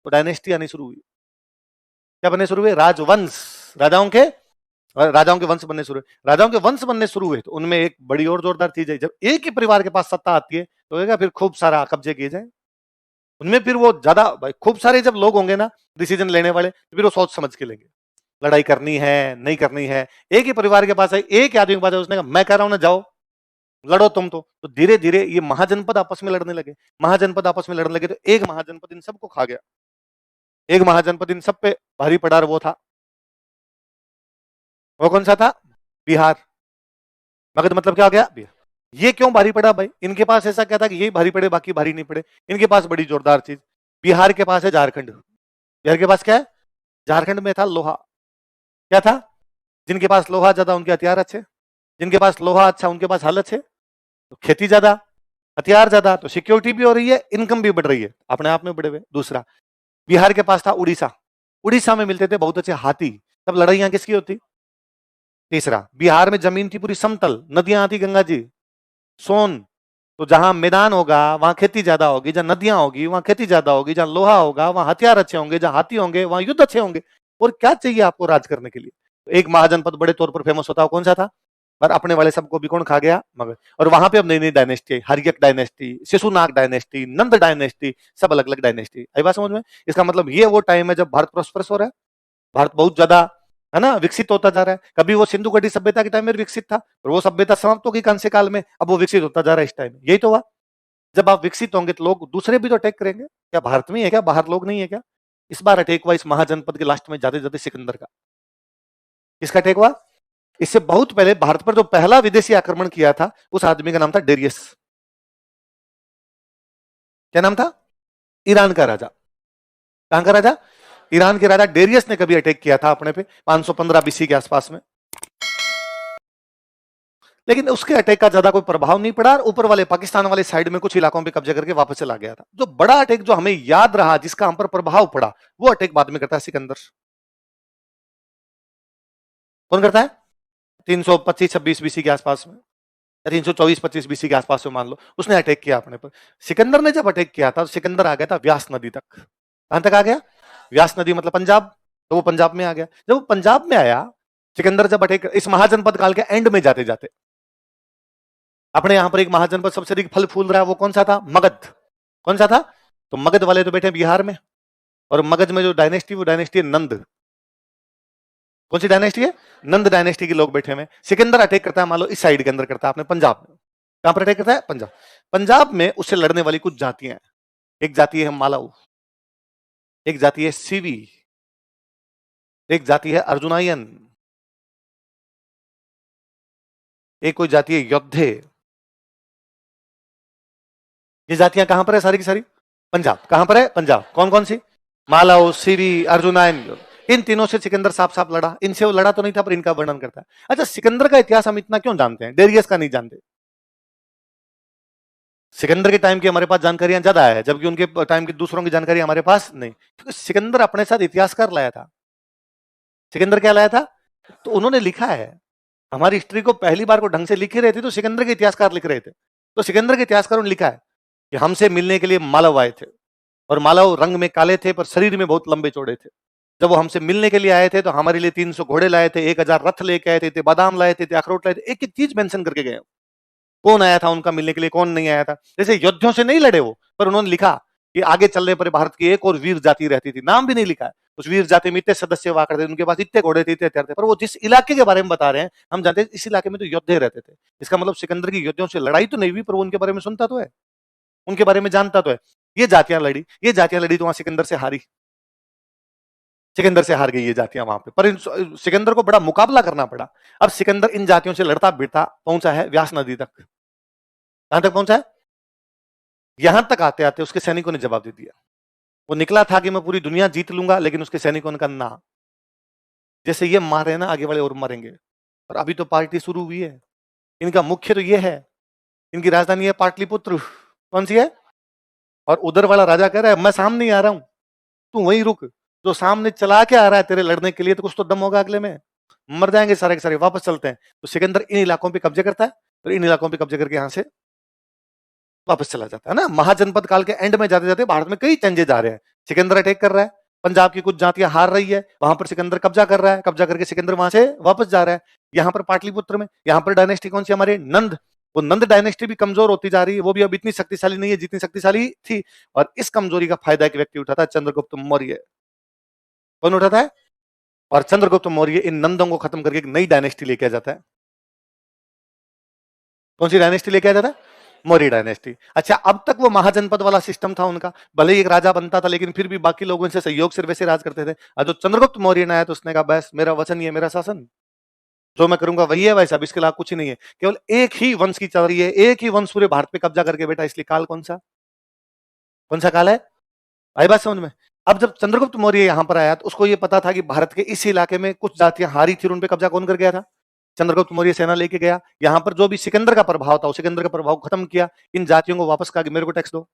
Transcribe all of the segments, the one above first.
तो डायनेस्टी आनी शुरू हुई। क्या बनने शुरू हुए? राजवंश। राजाओं के वंश बनने शुरू हुए। राजाओं के वंश बनने शुरू हुए तो उनमें एक बड़ी और जोरदार चीज है, जब एक ही परिवार के पास सत्ता आती है तो फिर खूब सारा कब्जे किए जाए उनमें। फिर वो ज्यादा खूब सारे जब लोग होंगे ना डिसीजन लेने वाले, तो फिर वो सोच समझ के लेंगे लड़ाई करनी है नहीं करनी है। एक ही परिवार के पास है, एक आदमी के पास है, उसने कहा मैं कह रहा हूं ना जाओ लड़ो तुम। तो धीरे धीरे ये महाजनपद आपस में लड़ने लगे। महाजनपद आपस में लड़ने लगे तो एक महाजनपद इन सबको खा गया। एक महाजनपद इन सब पे भारी पड़ा, वो था, वो कौन सा था? बिहार। मगध मतलब क्या हो गया? बिहार। ये क्यों भारी पड़ा भाई? इनके पास ऐसा क्या था कि ये भारी पड़े बाकी भारी नहीं पड़े? इनके पास बड़ी जोरदार चीज, बिहार के पास है झारखंड। बिहार के पास क्या है? झारखंड में था लोहा। क्या था? जिनके पास लोहा ज्यादा उनके हथियार अच्छे, जिनके पास लोहा अच्छा उनके पास हल अच्छे। तो खेती ज्यादा, हथियार ज्यादा, तो सिक्योरिटी भी हो रही है, इनकम भी बढ़ रही है, अपने आप में बढ़े हुए। दूसरा, बिहार के पास था उड़ीसा। उड़ीसा में मिलते थे बहुत अच्छे हाथी, तब लड़ाइयां किसकी होती? तीसरा, बिहार में जमीन थी पूरी समतल, नदियां आती गंगा जी, सोन। तो जहां मैदान होगा वहां खेती ज्यादा होगी, जहां नदियां होगी वहां खेती ज्यादा होगी, जहां लोहा होगा वहां हथियार अच्छे होंगे, जहां हाथी होंगे वहां युद्ध अच्छे होंगे। और क्या चाहिए आपको राज करने के लिए? तो एक महाजनपद बड़े तौर पर फेमस होता है, कौन सा था? और अपने वाले सबको भी कौन खा गया? मगध। और वहां पे अब नई नई डायनेस्टी आई, हर्यक डायनेस्टी, शिशुनाग डायनेस्टी, नंद डायनेस्टी, सब अलग अलग डायनेस्टी आई। बात समझ में? इसका मतलब ये वो टाइम है जब भारत प्रोस्परस हो रहा है, भारत बहुत ज्यादा है ना विकसित होता जा रहा है। कभी वो सिंधु घटी सभ्यता के टाइम में विकसित था और वो सभ्यता समाप्त होगी कांस्य काल में, अब वो विकसित होता जा रहा है इस टाइम। यही तो हुआ। जब आप विकसित होंगे तो लोग दूसरे भी तो अटैक करेंगे। क्या भारत में है क्या, बाहर लोग नहीं है क्या? इस बार अटैक हुआ इस महाजनपद के लास्ट में जाते जाते सिकंदर का। किसका अटैक हुआ? इससे बहुत पहले भारत पर जो पहला विदेशी आक्रमण किया था उस आदमी का नाम था डेरियस। क्या नाम था? ईरान का राजा। कहां का राजा? ईरान के राजा डेरियस ने कभी अटैक किया था अपने पे 515 बीसी के आसपास में। लेकिन उसके अटैक का ज्यादा कोई प्रभाव नहीं पड़ा और ऊपर वाले पाकिस्तान वाले साइड में कुछ इलाकों पे कब्जा करके वापस चला गया था। जो बड़ा अटैक जो हमें याद रहा, जिसका हम पर प्रभाव पड़ा, वो अटैक बाद में करता है सिकंदर। कौन करता है? 325-26 बीसी के आसपास में, या 324-25 बीसी के आसपास में मान लो, उसने अटैक किया अपने पर। सिकंदर ने जब अटैक किया था तो सिकंदर आ गया था व्यास नदी तक। कहां तक आ गया? व्यास नदी मतलब पंजाब। तो वो पंजाब में आ गया। जब वो पंजाब में आया, सिकंदर जब अटैक इस महाजनपद काल के एंड में जाते जाते, अपने यहां पर एक महाजनपद सबसे अधिक फल फूल रहा है, वो कौन सा था? मगध। कौन सा था? तो मगध वाले तो बैठे बिहार में, और मगध में जो डायनेस्टी, वो डायनेस्टी है नंद। कौन सी डायनेस्टी है? नंद डायनेस्टी के लोग बैठे हुए। सिकंदर अटैक करता है मान लो इस साइड के अंदर करता है, अपने पंजाब में। कहां पर अटैक करता है? पंजाब। पंजाब में उससे लड़ने वाली कुछ जातियां हैं। एक जाति है मालाऊ, एक जाति है सीवी, एक जाति है अर्जुनायन, एक कोई जाति है योद्धे। ये जातियां कहां पर है सारी की सारी? पंजाब। कहां पर है? पंजाब। कौन कौन सी? मालाऊ, सीरी, अर्जुनायन। इन तीनों से सिकंदर साफ साफ लड़ा। इनसे वो लड़ा तो नहीं था, पर इनका वर्णन करता है। अच्छा, सिकंदर का इतिहास हम इतना क्यों जानते हैं, डेरियस का नहीं जानते? सिकंदर के टाइम की हमारे पास जानकारियां ज्यादा है, जबकि उनके टाइम की दूसरों की जानकारी हमारे पास नहीं, क्योंकि सिकंदर अपने साथ इतिहासकार लाया था। सिकंदर क्या लाया था? तो उन्होंने लिखा है, हमारी हिस्ट्री को पहली बार को ढंग से लिख ही रहे थे तो सिकंदर के इतिहासकार लिख रहे थे। तो सिकंदर के इतिहासकारों ने लिखा है कि हमसे मिलने के लिए मालव आए थे, और मालव रंग में काले थे पर शरीर में बहुत लंबे चौड़े थे। जब वो हमसे मिलने के लिए आए थे तो हमारे लिए 300 घोड़े लाए थे, 1000 रथ लेके आए थे, बादाम लाए थे, अखरोट लाए थे, एक एक चीज मेंशन करके गए। कौन आया था उनका मिलने के लिए, कौन नहीं आया था। जैसे योद्धियों से नहीं लड़े वो, पर उन्होंने लिखा कि आगे चलने पर भारत की एक और वीर जाति रहती थी, नाम भी नहीं लिखा है। उस वीर जाति में इतने सदस्य हुआ करते थे, उनके पास इतने घोड़े थे, इतने हथियार थे, पर वो जिस इलाके के बारे में बता रहे हैं हम जानते हैं इस इलाके में तो योद्धे रहते थे। इसका मतलब सिकंदर की योद्धियों से लड़ाई तो नहीं हुई, पर वो उनके बारे में सुनता तो है, उनके बारे में जानता तो है। ये जातियां लड़ी, ये जातियां लड़ी तो वहां सिकंदर से हारी। सिकंदर से हार गई ये जातियां वहां पे, पर सिकंदर को बड़ा मुकाबला करना पड़ा। अब सिकंदर इन जातियों से लड़ता भिड़ता पहुंचा है व्यास नदी तक। कहां तक पहुंचा है? यहां तक आते आते उसके सैनिकों ने जवाब दे दिया। वो निकला था कि मैं पूरी दुनिया जीत लूंगा, लेकिन उसके सैनिकों ने कहा ना, जैसे ये मारे ना आगे वाले और मरेंगे। और अभी तो पार्टी शुरू हुई है, इनका मुख्य तो ये है, इनकी राजधानी है पाटलिपुत्र। कौन सी है? और उधर वाला राजा कह रहा है मैं सामने ही आ रहा हूं, तू वहीं रुक। जो सामने चला के आ रहा है तेरे लड़ने के लिए, तो कुछ तो दम होगा अगले में, मर जाएंगे सारे के सारे, वापस चलते हैं। तो सिकंदर इन इलाकों पे कब्जे करता है, और इन इलाकों पे कब्जे करके यहां से वापस चला जाता है ना। महाजनपद काल के एंड में जाते जाते भारत में कई चेंजेस आ रहे हैं। सिकंदर अटैक कर रहा है, पंजाब की कुछ जातियां हार रही है, वहां पर सिकंदर कब्जा कर रहा है, कब्जा करके सिकंदर वहां से वापस जा रहा है। यहाँ पर पाटलिपुत्र में, यहाँ पर डायनेस्टी कौन सी हमारे नंद, वो नंद डायनेस्टी भी कमजोर होती जा रही है, वो भी अब इतनी शक्तिशाली नहीं है जितनी शक्तिशाली थी। और इस कमजोरी का फायदा एक व्यक्ति उठाता है, चंद्रगुप्त मौर्य। कौन उठाता है? और चंद्रगुप्त मौर्य इन नंदों को खत्म करके एक नई डायनेस्टी लेके आ जाता है। कौन सी डायनेस्टी लेके आ जाता है? मौर्य डायनेस्टी। अच्छा, अब तक वो महाजनपद वाला सिस्टम था उनका, भले ही एक राजा बनता था लेकिन फिर भी बाकी लोगों से सहयोग से वैसे राज करते थे। और जो चंद्रगुप्त मौर्य ने आया तो उसने कहा बस मेरा वचन ही है मेरा शासन, जो मैं करूंगा वही है वैसा, अब इसके अलावा कुछ नहीं है। केवल एक ही वंश की चल रही है, एक ही वंश पूरे भारत पे कब्जा करके बैठा, इसलिए काल कौन सा? कौन सा काल है? आई बात समझ में? अब जब चंद्रगुप्त मौर्य यहां पर आया तो उसको यह पता था कि भारत के इस इलाके में कुछ जातियां हारी थी, उन पे कब्जा कौन कर गया था? चंद्रगुप्त मौर्य सेना लेके गया, यहां पर जो भी सिकंदर का प्रभाव था, सिकंदर का प्रभाव खत्म किया, इन जातियों को वापस कहा कि मेरे को टैक्स दो।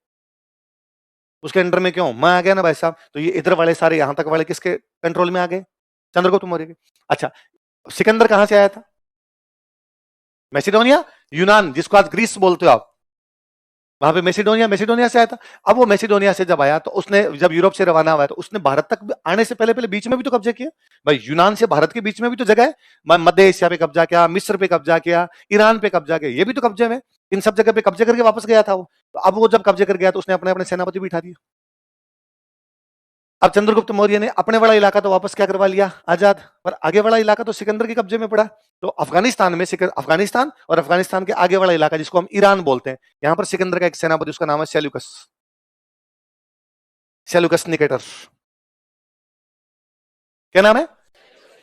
उसके अंडर में क्यों? मैं आ गया ना भाई साहब, तो ये इधर वाले सारे यहां तक वाले किसके कंट्रोल में आ गए? चंद्रगुप्त मौर्य के। अच्छा, सिकंदर कहां से आया था? मैसिडोनिया, यूनान, जिसको आज ग्रीस बोलते हो आप, वहां पे मैसिडोनिया से आया था। अब वो मैसिडोनिया से जब आया तो उसने, जब यूरोप से रवाना हुआ तो उसने भारत तक आने से पहले पहले बीच में भी तो कब्जे किया। भाई यूनान से भारत के बीच में भी तो जगह है, मध्य एशिया पे कब्जा किया, मिस्र पे कब्जा किया, ईरान पे कब्जा किया, ये भी तो कब्जे में। इन सब जगह पे कब्जे करके वापस गया था वो। तो अब वो जब कब्जे कर गया तो उसने अपने अपने सेनापति बिठा दिया। अब चंद्रगुप्त मौर्य ने अपने वाला इलाका तो वापस क्या करवा लिया? आजाद। पर आगे वाला इलाका तो सिकंदर के कब्जे में पड़ा। तो अफगानिस्तान में अफगानिस्तान और अफगानिस्तान के आगे वाला इलाका जिसको हम ईरान बोलते हैं, यहां पर सिकंदर का एक सेनापति, उसका नाम है सेल्यूकस, सेल्यूकस निकेटर। क्या नाम है?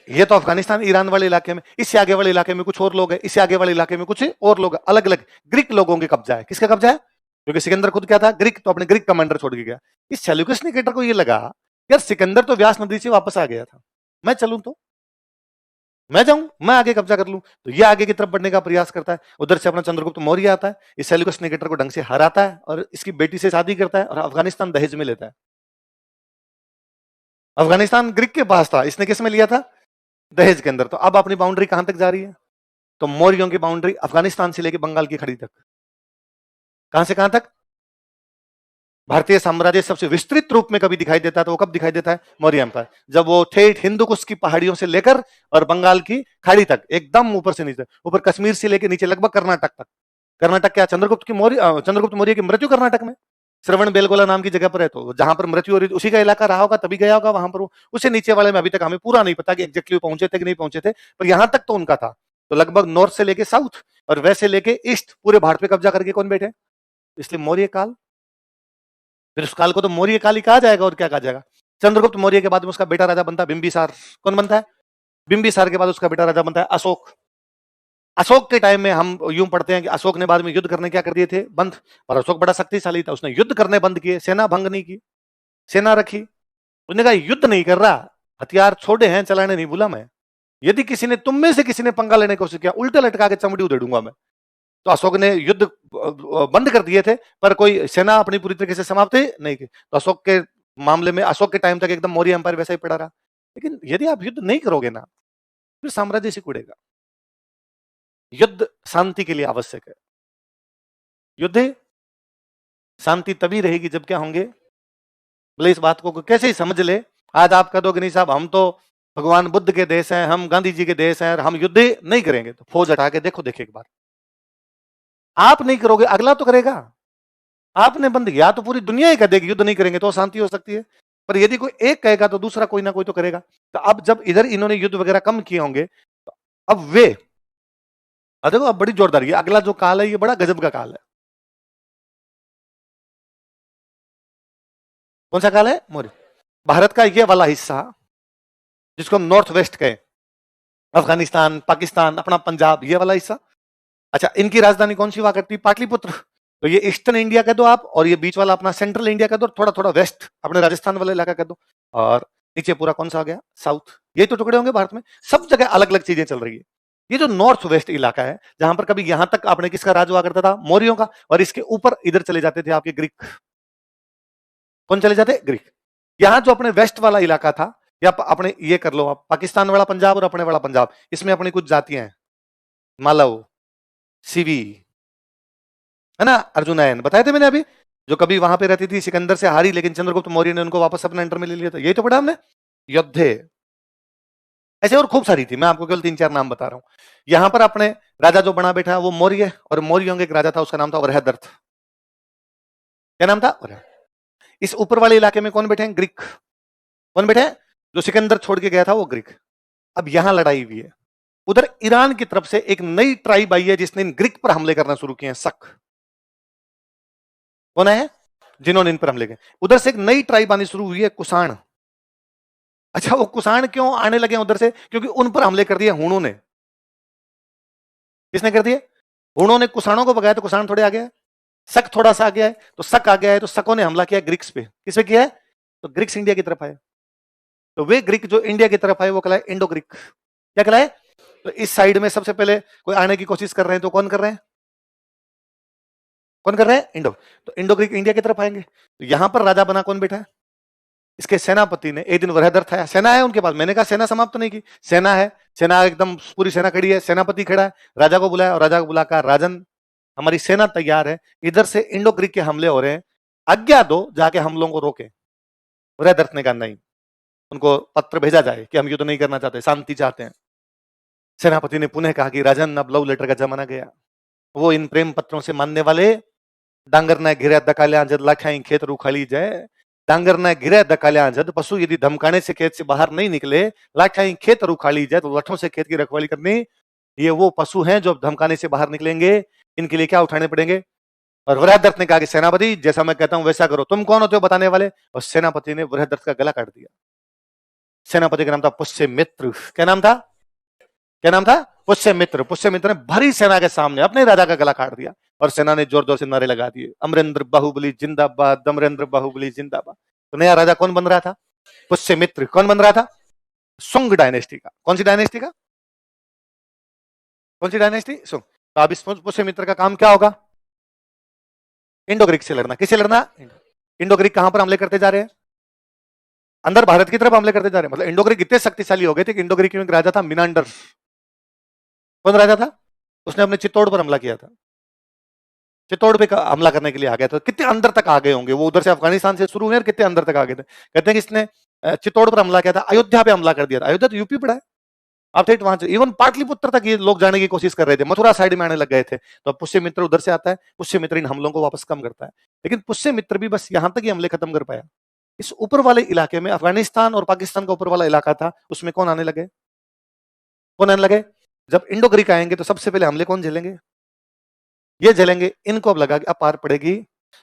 ये तो अफगानिस्तान ईरान वाले इलाके में। इससे आगे वाले इलाके में कुछ और लोग हैं, इससे आगे वाले इलाके में कुछ और लोग, अलग अलग ग्रीक लोगों के कब्जा है। किसका कब्जा है? क्योंकि सिकंदर खुद क्या था? ग्रीक, तो अपने ग्रीक कमांडर छोड़ के गया। इस सेल्यूकस निकेटर को ये लगा यार सिकंदर तो व्यास नदी से वापस आ गया था, मैं चलूं तो मैं जाऊं, मैं आगे कब्जा कर लूं। तो ये आगे की तरफ बढ़ने का प्रयास करता है। उधर से अपना चंद्रगुप्त मौर्य आता है, इस सेल्यूकस निकेटर को ढंग से हराता है और इसकी बेटी से शादी करता है और अफगानिस्तान दहेज में लेता है। अफगानिस्तान ग्रीक के पास था, इसने किस में लिया था? दहेज के अंदर। तो अब अपनी बाउंड्री कहां तक जा रही है? तो मौर्यों की बाउंड्री अफगानिस्तान से लेकर बंगाल की खाड़ी तक। कहां से कहां तक? भारतीय साम्राज्य सबसे विस्तृत रूप में कभी दिखाई देता है तो वो कब दिखाई देता है? मौर्य एम्पायर, जब वो ठेठ हिंदुकुश की पहाड़ियों से लेकर और बंगाल की खाड़ी तक, एकदम ऊपर से नीचे, ऊपर कश्मीर से लेकर नीचे लगभग कर्नाटक तक। कर्नाटक क्या? चंद्रगुप्त मौर्य की मृत्यु कर्नाटक में, श्रवण बेलगोला नाम की जगह पर है। तो जहां पर मृत्यु हो रही उसी का इलाका रहा होगा, तभी गया होगा वहां पर। उससे नीचे वाले में अभी तक हमें पूरा नहीं पता कि एग्जैक्टली पहुंचे थे कि नहीं पहुंचे थे, पर यहां तक तो उनका था। तो लगभग नॉर्थ से लेके साउथ और वेस्ट से लेके ईस्ट पूरे भारत पे कब्जा करके कौन बैठे? इसलिए मौर्य काल। फिर उस काल को तो मौर्य काल ही कहा जाएगा, और क्या कहा जाएगा? चंद्रगुप्त मौर्य के बाद में उसका बेटा राजा बनता है बिंबिसार। कौन बनता है? बिंबिसार के बाद उसका बेटा राजा बनता है अशोक। अशोक के टाइम में हम यूं पढ़ते हैं कि अशोक ने बाद में युद्ध करने क्या कर दिए थे? बंद। पर अशोक बड़ा शक्तिशाली था, उसने युद्ध करने बंद किए, सेना भंग नहीं की, सेना रखी। उसने कहा युद्ध नहीं कर रहा, हथियार छोड़े हैं, चलाने नहीं भूला मैं। यदि किसी ने, तुम में से किसी ने पंगा लेने की कोशिश किया, उल्टे लटका के चमड़ी उधेड़ूंगा मैं। तो अशोक ने युद्ध बंद कर दिए थे, पर कोई सेना अपनी पूरी तरीके से समाप्त नहीं की। तो अशोक के मामले में, अशोक के टाइम तक एकदम मौर्य एम्पायर वैसा ही पड़ा रहा। लेकिन यदि आप युद्ध नहीं करोगे ना, फिर साम्राज्य सिकुड़ेगा। युद्ध शांति के लिए आवश्यक है। युद्ध शांति तभी रहेगी जब क्या होंगे? बोले इस बात को कैसे ही समझ ले। आज आप कह दो कि नहीं साहब हम तो भगवान बुद्ध के देश हैं, हम गांधी जी के देश हैं और हम युद्ध नहीं करेंगे, तो फौज हटा के देखो एक बार। आप नहीं करोगे, अगला तो करेगा। आपने बंद किया तो पूरी दुनिया ही कह देगी युद्ध नहीं करेंगे तो शांति हो सकती है। पर यदि कोई एक कहेगा तो दूसरा कोई ना कोई तो करेगा। तो अब जब इधर इन्होंने युद्ध वगैरह कम किए होंगे, तो अब वे, देखो अब बड़ी जोरदार, ये अगला जो काल है ये बड़ा गजब का काल है। कौन सा काल है? मौर्य। भारत का ये वाला हिस्सा जिसको हम नॉर्थ वेस्ट कहें, अफगानिस्तान, पाकिस्तान, अपना पंजाब, ये वाला हिस्सा। अच्छा, इनकी राजधानी कौन सी हुआ करती? पाटलिपुत्र। तो ये ईस्टर्न इंडिया कह दो आप, और ये बीच वाला अपना सेंट्रल इंडिया कह दो, थोड़ा थोड़ा वेस्ट अपने राजस्थान वाला इलाका कह दो, और नीचे पूरा कौन सा आ गया? साउथ। ये तो टुकड़े होंगे भारत में, सब जगह अलग अलग चीजें चल रही है। ये जो नॉर्थ वेस्ट इलाका है, जहां पर कभी यहां तक आपने किसका राज हुआ करता था? मौर्यों का। और इसके ऊपर इधर चले जाते थे आपके ग्रीक। कौन चले जाते? ग्रीक। यहां जो अपने वेस्ट वाला इलाका था, या अपने ये कर लो आप, पाकिस्तान वाला पंजाब और अपने वाला पंजाब, इसमें अपनी कुछ जातियां हैं, मालव, सिवी, है ना, अर्जुनयन बताए थे मैंने अभी, जो कभी वहां पे रहती थी, सिकंदर से हारी, लेकिन चंद्रगुप्त मौर्य ने उनको वापस अपने अंडर में ले लिया था, यही तो पढ़ा हमने। योद्धे ऐसे और खूब सारी थी, मैं आपको केवल 3-4 नाम बता रहा हूं। यहां पर अपने राजा जो बना बैठा वो मौर्य, और मौर्यों के एक राजा था, उसका नाम था वरहदर्थ। क्या नाम था? इस ऊपर वाले इलाके में कौन बैठे हैं? ग्रीक। कौन बैठे हैं? जो सिकंदर छोड़ के गया था वो ग्रीक। अब यहां लड़ाई हुई है। उधर ईरान की तरफ से एक नई ट्राइब आई है जिसने इन ग्रीक पर हमले करना शुरू किए हैं, शक। कौन है? जिन्होंने इन पर हमले किए। उधर से एक नई ट्राइब आनी शुरू हुई है, कुषाण। अच्छा, वो कुषाण क्यों आने लगे उधर से? क्योंकि उन पर हमले कर दिए हुणों ने। किसने कर दिए? हुणों ने कुषाणों को भगाया, तो कुषाण थोड़े आ गया है। शक थोड़ा सा आ गया है, तो शक आ गया है, तो शकों ने हमला किया ग्रीक्स पे। किस पे किया है? तो ग्रीक्स इंडिया की तरफ आए। तो वे ग्रीक जो इंडिया की तरफ आए वो कहलाए इंडो ग्रीक। क्या कहलाए? तो इस साइड में सबसे पहले कोई आने की कोशिश कर रहे हैं, तो कौन कर रहे हैं? कौन कर रहे हैं? इंडो। तो इंडो ग्रीक इंडिया की तरफ आएंगे। तो यहां पर राजा बना कौन बैठा है? इसके सेनापति ने एक दिन वरहदर्थ आया, सेना है उनके पास, मैंने कहा सेना समाप्त नहीं की, सेना है, सेना एकदम पूरी सेना खड़ी है, सेनापति खड़ा है, राजा को बुलाया, और राजा को बुला कर, राजन हमारी सेना तैयार है, इधर से इंडो ग्रीक के हमले हो रहे हैं, आज्ञा दो जाके हम लोगों को रोके। वरहदर्थ ने कहा नहीं, उनको पत्र भेजा जाए कि हम युद्ध नहीं करना चाहते, शांति चाहते हैं। सेनापति ने पुनः कहा कि राजन, अब लव लेटर का जमाना गया, वो इन प्रेम पत्रों से मानने वाले डांगर न घिरे दकाल्या जद लाखाई खेत रूखाली जाए, डांगर न घिरे दकाल्या जद, पशु यदि धमकाने से खेत से बाहर नहीं निकले, लाखाई खेत रूखाली जाए, तो लठों से खेत की रखवाली करनी। ये वो पशु हैं जो धमकाने से बाहर निकलेंगे, इनके लिए क्या उठाने पड़ेंगे? और वरहदर्थ ने कहा कि सेनापति जैसा मैं कहता हूं वैसा करो, तुम कौन होते हो बताने वाले? और सेनापति ने वरहदर्थ का गला काट दिया। सेनापति का नाम था पुष्यमित्र। क्या नाम था? क्या नाम था? पुष्यमित्र। पुष्यमित्र ने भरी सेना के सामने अपने राजा का गला काट दिया, और सेना ने जोर जोर से नारे लगा दिए, अमरेंद्र बाहुबली जिंदाबाद, अमरेंद्र बाहुबली जिंदाबाद। तो नया राजा कौन बन रहा था? पुष्यमित्र। कौन बन रहा था? सुंग डायनेस्टी का। कौन सी डायनेस्टी का? कौन सी डायनेस्टी? सुंग। तो अब इस पुष्यमित्र का काम क्या होगा? इंडो ग्रीक से लड़ना। किससे लड़ना? इंडो ग्रीक कहां पर हमले करते जा रहे हैं? अंदर भारत की तरफ हमले करते जा रहे हैं। मतलब इंडो ग्रीक इतने शक्तिशाली हो गए थे कि इंडो ग्रीक में एक राजा था मिनांडर। कौन राजा था? उसने अपने चित्तौड़ पर हमला किया था। चित्तौड़ पे हमला करने के लिए आ गया था। कितने अंदर तक आ गए होंगे वो, उधर से अफगानिस्तान से शुरू हुए और कितने अंदर तक आ गए थे। कहते हैं कि इसने चित्तौड़ पर हमला किया था, अयोध्या पे हमला कर दिया था। अयोध्या तो यूपी पड़ा है, आप थे वहां से, इवन पाटलिपुत्र तक ये लोग जाने की कोशिश कर रहे थे, मथुरा साइड में आने लग गए थे। तो पुष्यमित्र उधर से आता है, पुष्यमित्र इन हमलों को वापस कम करता है। लेकिन पुष्यमित्र भी बस यहां तक ही हमले खत्म कर पाया। इस ऊपर वाले इलाके में, अफगानिस्तान और पाकिस्तान का ऊपर वाला इलाका था, उसमें कौन आने लगे? कौन आने लगे? जब इंडो ग्रीक आएंगे तो सबसे पहले हमले कौन झेलेंगे? ये झेलेंगे। इनको अब लगा कि अब पार पड़ेगी।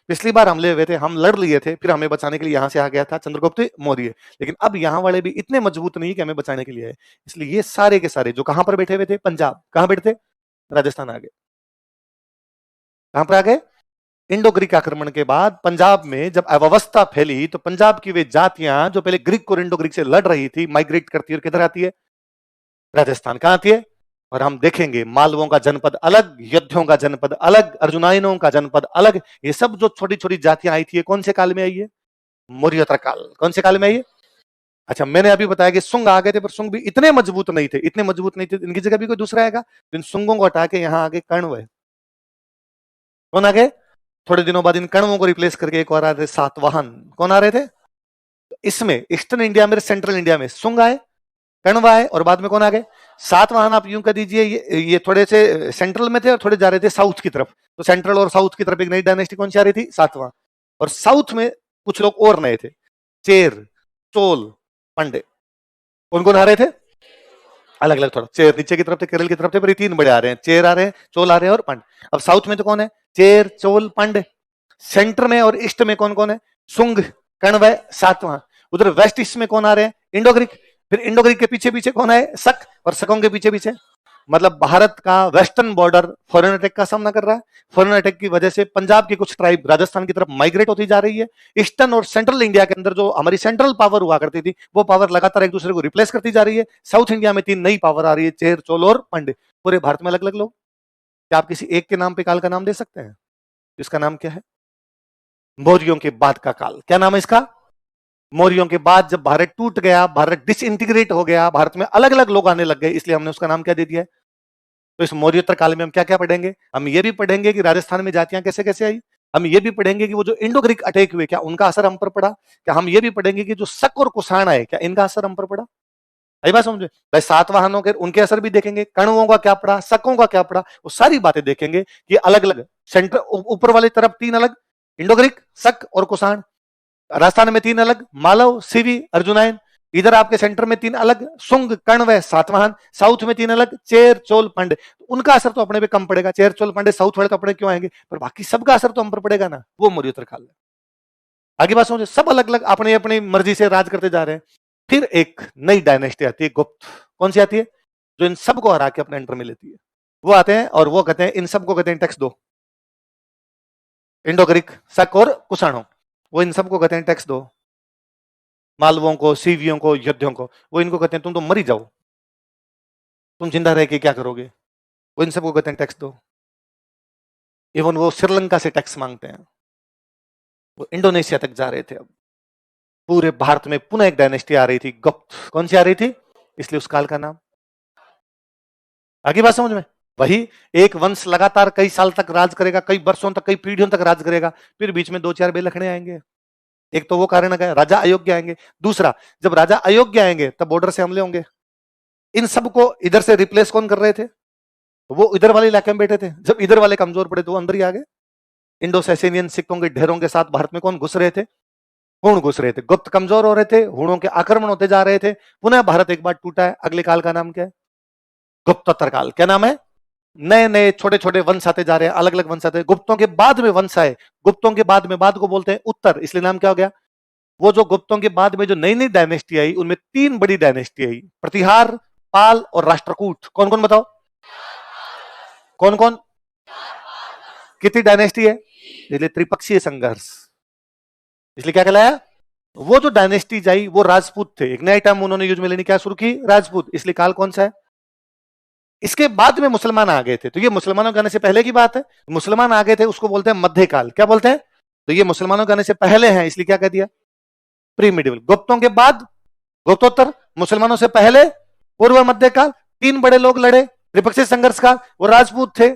पिछली बार हमले हुए थे, हम लड़ लिए थे, फिर हमें बचाने के लिए यहां से आ गया था चंद्रगुप्त मौर्य, लेकिन अब यहां वाले भी इतने मजबूत नहीं कि हमें बचाने के लिए है। इसलिए ये सारे के सारे जो कहां पर बैठे हुए थे? पंजाब। कहां बैठे थे? राजस्थान आ गए। कहां पर आ गए? इंडो ग्रीक आक्रमण के बाद पंजाब में जब अव्यवस्था फैली, तो पंजाब की वे जातियां जो पहले ग्रीक और इंडो ग्रीक से लड़ रही थी, माइग्रेट करती है और किधर आती है? राजस्थान। कहां आती है? और हम देखेंगे मालवों का जनपद अलग, योद्धियों का जनपद अलग, अर्जुनाइनों का जनपद अलग। ये सब जो छोटी छोटी जातियां आई थी, कौन से काल में आई है? मौर्योत्तर काल। कौन से काल में आई है? अच्छा, मैंने अभी बताया कि सुंग आ गए थे, पर सुंग भी इतने मजबूत नहीं थे, इतने मजबूत नहीं थे। इनकी जगह भी कोई दूसरा आएगा। इन सुंगों को हटा के यहां आगे कण्व है। कौन आ गए? थोड़े दिनों बाद इन कण्वों को रिप्लेस करके एक और आ रहे सातवाहन। कौन आ रहे थे? इसमें ईस्टर्न इंडिया में, सेंट्रल इंडिया में सुंग आए, कण्व आए, और बाद में कौन आ गए? सातवाहन। आप यूं कह दीजिए ये थोड़े से सेंट्रल में थे और थोड़े जा रहे थे साउथ की तरफ। तो सेंट्रल और साउथ की तरफ एक नई डायनेस्टी कौन सी आ रही थी? सातवां। और साउथ में कुछ लोग और नए थे, चेर, चोल, पांडे। कौन कौन आ रहे थे? अलग अलग। थोड़ा चेर नीचे की तरफ थे, केरल की तरफ थे, पर ये तीन बड़े आ रहे हैं, चेर आ रहे हैं, चोल आ रहे हैं और पांडे। अब साउथ में तो कौन है? चेर, चोल, पांडे। सेंटर में और ईस्ट में कौन कौन है? सुंग, कण्व, सातवां। उधर वेस्ट ईस्ट में कौन आ रहे हैं? Indo Greek. फिर इंडो ग्रीक के पीछे पीछे कौन है? शक। और शकों के पीछे पीछे, मतलब भारत का वेस्टर्न बॉर्डर फॉरेन अटैक का सामना कर रहा है। फॉरेन अटैक की वजह से पंजाब की कुछ ट्राइब राजस्थान की तरफ माइग्रेट होती जा रही है। ईस्टर्न और सेंट्रल इंडिया के अंदर जो हमारी सेंट्रल पावर हुआ करती थी, वो पावर लगातार एक दूसरे को रिप्लेस करती जा रही है। साउथ इंडिया में तीन नई पावर आ रही है, चेर, चोल और पांडे। पूरे भारत में अलग अलग लोग। क्या आप किसी एक के नाम पे काल का नाम दे सकते हैं? इसका नाम क्या है? मौर्यों के बाद का काल। क्या नाम है इसका? मौर्यों के बाद जब भारत टूट गया, भारत डिसइंटीग्रेट हो गया, भारत में अलग अलग लोग आने लग गए, इसलिए हमने उसका नाम क्या दे दिया है? तो इस मौर्योत्तर काल में हम क्या क्या पढ़ेंगे? हम ये भी पढ़ेंगे कि राजस्थान में जातियां कैसे कैसे आई, हम ये भी पढ़ेंगे कि वो जो इंडो ग्रीक अटैक हुए क्या उनका असर हम पर पड़ा, क्या हम ये भी पढ़ेंगे कि जो शक और कुषाण आए क्या इनका असर हम पर पड़ा। आई बात समझे भाई? सातवाहनों के उनके असर भी देखेंगे, कण्वों का क्या पड़ा, शकों का क्या पड़ा, वो सारी बातें देखेंगे कि अलग अलग सेंटर ऊपर वाली तरफ 3 अलग इंडो ग्रीक, शक और कुषाण, राजस्थान में 3 अलग मालव, सिवी, अर्जुनायन, इधर आपके सेंटर में 3 अलग सुंग, कण्व, सातवाहन, साउथ में 3 अलग चेर, चोल, पांडे। उनका असर तो अपने पे कम पड़ेगा, चेर, चोल, पांडे साउथ वाले तो अपने क्यों आएंगे, पर बाकी सबका असर तो हम पर पड़ेगा ना, वो मौर्योत्तर काल है। आगे बात समझे, सब अलग अलग अपनी अपनी मर्जी से राज करते जा रहे हैं। फिर एक नई डायनेस्टी आती है गुप्त, कौन सी आती है? जो इन सबको हरा के अपने अंडर में लेती है। वो आते हैं और वो कहते हैं इन सबको कहते हैं टैक्स दो, इंडो ग्रीक, शक और कुषाणों, वो इन सबको कहते हैं टैक्स दो, मालवों को, सीवियों को, योद्धियों को, वो इनको कहते हैं तुम तो मरी जाओ, तुम जिंदा रह के क्या करोगे, वो इन सबको कहते हैं टैक्स दो। इवन वो श्रीलंका से टैक्स मांगते हैं, वो इंडोनेशिया तक जा रहे थे। अब पूरे भारत में पुनः एक डायनेस्टी आ रही थी गुप्त, कौन सी आ रही थी? इसलिए उस काल का नाम। आगे बात समझ में? वही एक वंश लगातार कई साल तक राज करेगा, कई वर्षों तक, कई पीढ़ियों तक राज करेगा, फिर बीच में 2-4 बेलखड़े आएंगे। एक तो वो कारण है राजा अयोग्य आएंगे, दूसरा जब राजा अयोग्य आएंगे तब बॉर्डर से हमले होंगे। इन सबको इधर से रिप्लेस कौन कर रहे थे? वो इधर वाले इलाके में बैठे थे, जब इधर वाले कमजोर पड़े तो वो अंदर ही आ गए। इंडो सैसेनियन सिखों के ढेरों के साथ भारत में कौन घुस रहे थे? हुण घुस रहे थे। गुप्त कमजोर हो रहे थे, हुणों के आक्रमण होते जा रहे थे, पुनः भारत एक बार टूटा है। अगले काल का नाम क्या है? गुप्तोत्तर काल। क्या नाम है? नए नए छोटे छोटे वंश आते जा रहे हैं, अलग अलग वंश आते हैं। गुप्तों के बाद में वंश आए, गुप्तों के बाद में, बाद को बोलते हैं उत्तर, इसलिए नाम क्या हो गया? वो जो गुप्तों के बाद में जो नई नई डायनेस्टी आई उनमें 3 बड़ी डायनेस्टी आई, प्रतिहार, पाल और राष्ट्रकूट। कौन कौन बताओ? कौन कौन? कितनी डायनेस्टी है? इसलिए त्रिपक्षीय संघर्ष, इसलिए क्या कहलाया? वो जो डायनेस्टी आई वो राजपूत थे। एक नया टर्म उन्होंने यूज में लेनी क्या शुरू की? राजपूत। इसलिए काल कौन सा है? इसके बाद में मुसलमान आ गए थे, तो ये मुसलमानों के आने से पहले की बात है। मुसलमान आ गए थे उसको बोलते हैं मध्यकाल। क्या बोलते हैं? तो ये मुसलमानों के आने से पहले हैं, इसलिए क्या कह दिया? Pre medieval. गुप्तों के बाद गुप्तोत्तर, मुसलमानों से पहले पूर्व मध्यकाल। 3 बड़े लोग लड़े त्रिपक्षीय संघर्ष का, वो राजपूत थे।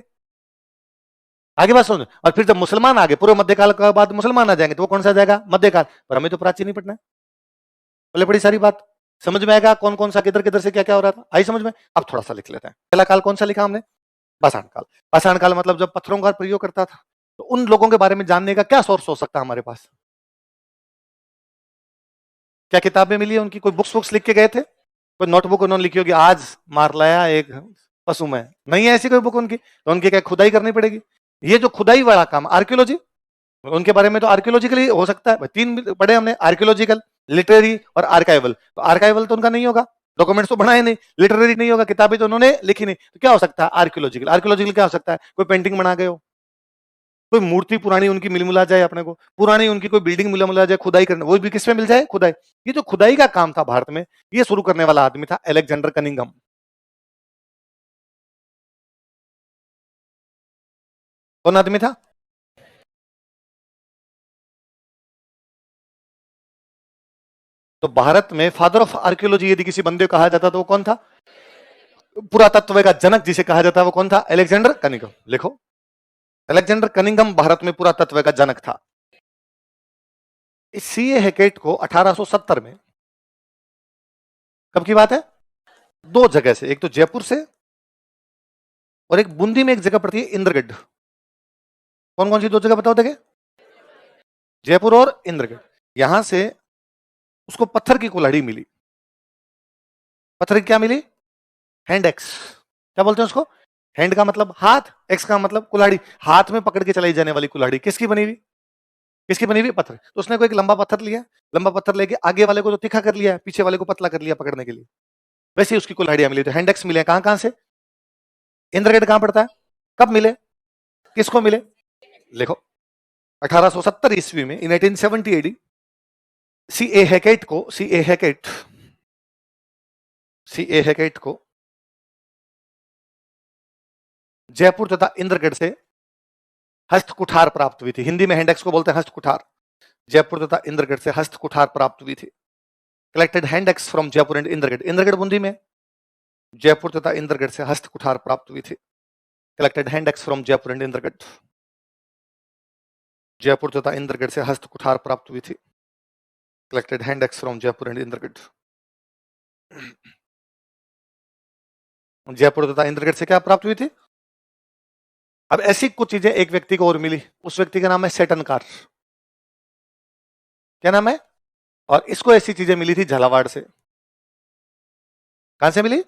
आगे बात सुन, और फिर जब मुसलमान आ गए पूर्व मध्यकाल के बाद मुसलमान आ जाएंगे तो वो कौन सा आ जाएगा? मध्यकाल। पर हमें तो प्राचीन ही पढ़ना है, बोले बड़ी सारी बात समझ में आएगा कौन कौन सा किधर किधर से क्या क्या हो रहा था। आई समझ में? अब थोड़ा सा लिख लेते हैं। पहला काल कौन सा लिखा हमने? पाषाण काल। पाषाण काल मतलब जब पत्थरों का प्रयोग करता था। तो उन लोगों के बारे में जानने का क्या सोर्स हो सकता है हमारे पास? क्या किताबें मिली है उनकी? कोई बुक्स लिख के गए थे? कोई नोटबुक उन्होंने लिखी होगी, आज मार लाया एक पशु में? नहीं है ऐसी कोई बुक उनकी। तो उनकी क्या खुदाई करनी पड़ेगी? ये जो खुदाई वाला काम, आर्कियोलॉजी, उनके बारे में तो आर्कियोलॉजिकली हो सकता है। 3 पढ़े हमने, आर्कियोलॉजिकल, लिटरेरी और आर्काइवल। तो आर्काइवल तो उनका नहीं होगा, डॉक्यूमेंट्स तो बनाए नहीं, लिटरेरी नहीं होगा, किताबें तो उन्होंने लिखी नहीं, तो क्या हो सकता है? आर्कियोलॉजिकल। आर्कियोलॉजिकल क्या हो सकता है? कोई पेंटिंग बना गए हो, कोई मूर्ति पुरानी उनकी मिल मिला जाए अपने को, पुरानी उनकी कोई बिल्डिंग मिल मिला जाए, खुदाई करना, वो भी किस में मिल जाए? खुदाई। ये जो खुदाई का काम था भारत में, ये शुरू करने वाला आदमी था अलेक्जेंडर कनिंघम। कौन आदमी था? तो भारत में फादर ऑफ आर्कियोलॉजी यदि किसी बंदे को कहा जाता तो वो कौन था? पुरातत्व का जनक जिसे कहा जाता है वो कौन था? Alexander Cunningham. लिखो, अलेक्जेंडर कनिंघम भारत में पुरातत्व का जनक था। इस सीए हैकेट को 1870 में, कब की बात है? 2 जगह से, एक तो जयपुर से और एक बूंदी में एक जगह पड़ती है इंद्रगढ़। कौन कौन सी 2 जगह बताओ देखे? जयपुर और इंद्रगढ़। यहां से उसको पत्थर की कुल्हाड़ी मिली। पत्थर की क्या मिली? Hand axe. क्या बोलते हैं उसको? हैंड का मतलब हाथ, एक्स का मतलब कुल्हाड़ी, हाथ में पकड़ के चलाई जाने वाली कुल्हाड़ी। किसकी बनी हुई? किसकी बनी हुई? पत्थर। तो उसने कोई एक लंबा पत्थर लिया, लंबा पत्थर लेके आगे वाले को तो तीखा कर लिया, पीछे वाले को पतला कर लिया पकड़ने के लिए। वैसे ही उसकी कुल्हाड़ियां मिली। तो हैंड एक्स मिले कहां कहां से? इंद्रगढ़ कहां पड़ता है? कब मिले? किसको मिले? लिखो, 1870 ईस्वी में, इन 1870 एडी, सीए हैकेट को, सीए हैकेट को जयपुर तथा इंद्रगढ़ से हस्तकुठार प्राप्त हुई थी। हिंदी में हैंडेक्स को बोलते हैं हस्तकुठार। जयपुर तथा इंद्रगढ़ से हस्तकुठार प्राप्त हुई थी। Collected handaxes from Jaipur and Indragarh. Indragarh Bundi में, जयपुर तथा इंद्रगढ़ से हस्तकुठार प्राप्त हुई थी। Collected hand axe from Jaipur and Indragarh. Jaipur तथा इंद्रगढ़ से हस्त कुठार प्राप्त हुई थी। Collected hand axe from Jaipur and Indragarh. Jaipur तथा इंद्रगढ़ से क्या प्राप्त हुई थी? अब ऐसी कुछ चीजें एक व्यक्ति को और मिली, उस व्यक्ति का नाम है सेटनकार। क्या नाम है? और इसको ऐसी चीजें मिली थी झालावाड़ से। कहां से मिली?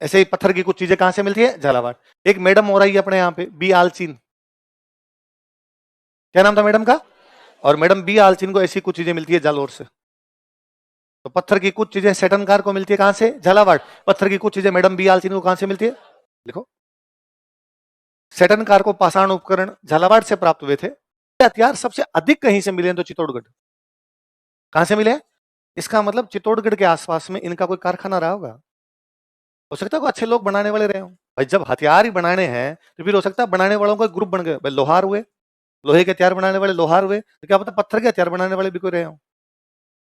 ऐसे ही पत्थर की कुछ चीजें कहां से मिलती है? झालावाड़। एक मैडम हो रही है अपने यहाँ पे, बी आलचीन। क्या नाम था मैडम का? और मैडम बी आलचीन को ऐसी कुछ चीजें मिलती है जालोर से। तो पत्थर की कुछ चीजें सेटनकार को मिलती है कहां से? झालावाड़। पत्थर की कुछ चीजें मैडम बी आलचीन को कहां से मिलती है? देखो, सेटनकार को पाषाण उपकरण झालावाड़ से प्राप्त हुए थे। हथियार सबसे अधिक कहीं से मिले तो चित्तौड़गढ़। कहां से मिले? इसका मतलब चित्तौड़गढ़ के आसपास में इनका कोई कारखाना रहा होगा। हो सकता है कोई अच्छे लोग बनाने वाले रहे हो। भाई जब हथियार ही बनाने हैं तो फिर हो सकता है बनाने वालों का ग्रुप बन गए। भाई लोहार हुए, लोहे के हथियार बनाने वाले लोहार हुए, तो क्या पता पत्थर के हथियार बनाने वाले भी कोई रहे हो।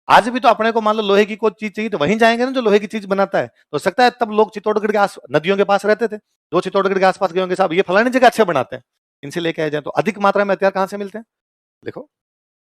आज भी तो अपने को मान लो लोहे की कोई चीज चाहिए तो वहीं जाएंगे ना जो लोहे की चीज बनाता है। तो हो सकता है तब लोग चित्तौड़गढ़ के आस नदियों के पास रहते थे, जो चित्तौड़गढ़ के आसपास गए होंगे साहब ये फलानी जगह अच्छे बनाते हैं, इनसे लेके आ जाए। तो अधिक मात्रा में हथियार कहां से मिलते हैं? देखो